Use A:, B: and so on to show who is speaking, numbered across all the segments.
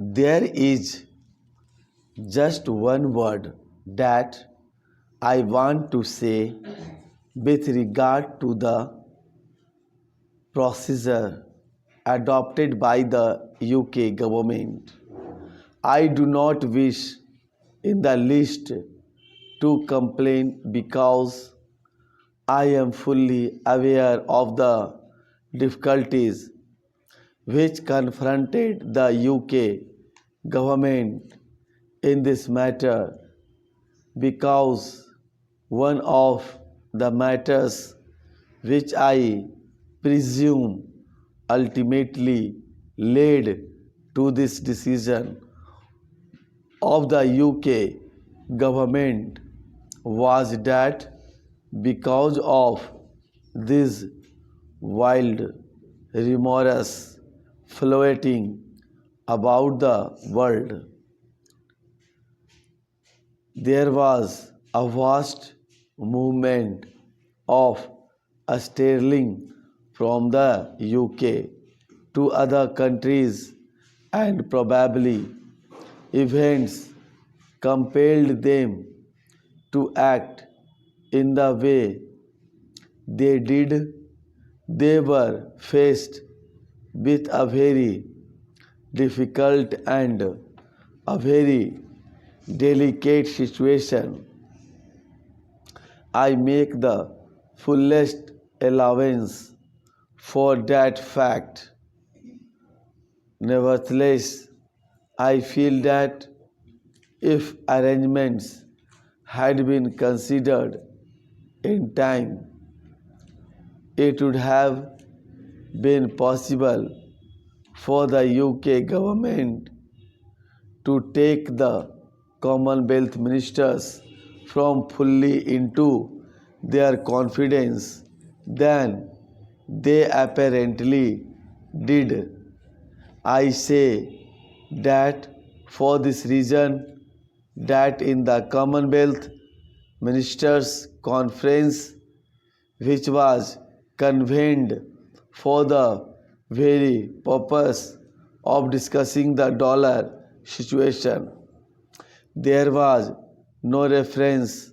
A: There is just one word that I want to say with regard to the procedure adopted by the UK government. I do not wish in the least to complain because I am fully aware of the difficulties which confronted the UK government in this matter, because one of the matters which I presume ultimately led to this decision of the UK government was that because of this wild rumors floating about the world, there was a vast movement of sterling from the UK to other countries, and probably events compelled them to act in the way they did. They were faced with a very difficult and a very delicate situation. I make the fullest allowance for that fact. Nevertheless, I feel that if arrangements had been considered in time, it would have been possible for the UK government to take the Commonwealth ministers from fully into their confidence than they apparently did. I say that for this reason, that in the Commonwealth Ministers' Conference, which was convened for the very purpose of discussing the dollar situation, there was no reference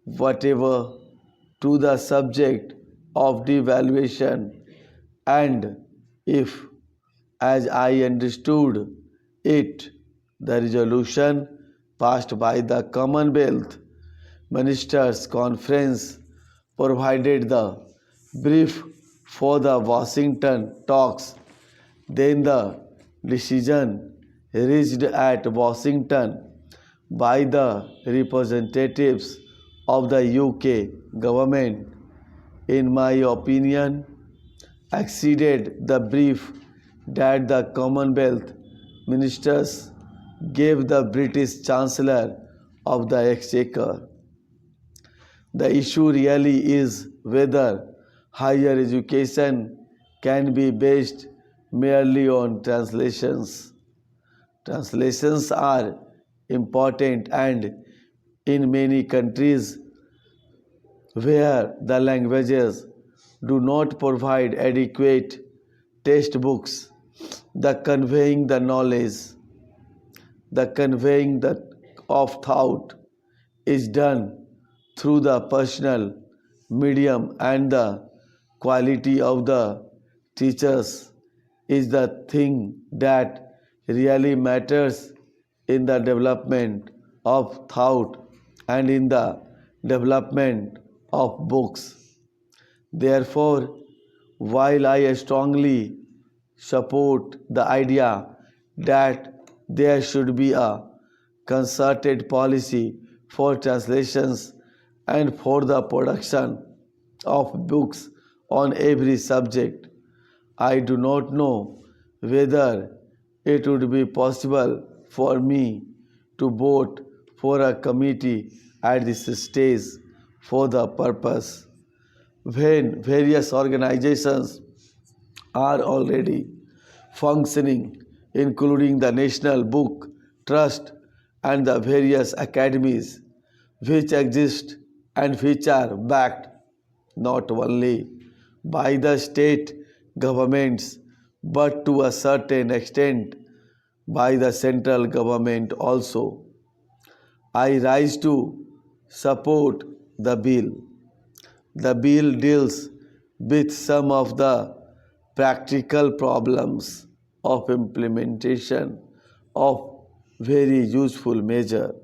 A: whatever to the subject of devaluation, and if, as I understood it, the resolution passed by the Commonwealth Ministers' Conference provided the brief for the Washington talks, then the decision reached at Washington by the representatives of the UK government, in my opinion, exceeded the brief that the Commonwealth ministers gave the British Chancellor of the Exchequer. The issue really is whether higher education can be based merely on translations. Translations are important, and in many countries where the languages do not provide adequate textbooks, the conveying the knowledge, the conveying of thought is done through the personal medium, and the quality of the teachers is the thing that really matters in the development of thought and in the development of books. Therefore, while I strongly support the idea that there should be a concerted policy for translations and for the production of books on every subject, I do not know whether it would be possible for me to vote for a committee at this stage for the purpose, when various organizations are already functioning, including the National Book Trust and the various academies which exist and which are backed not only by the state governments but to a certain extent by the central government also. I rise to support the bill. The bill deals with some of the practical problems of implementation of very useful measure.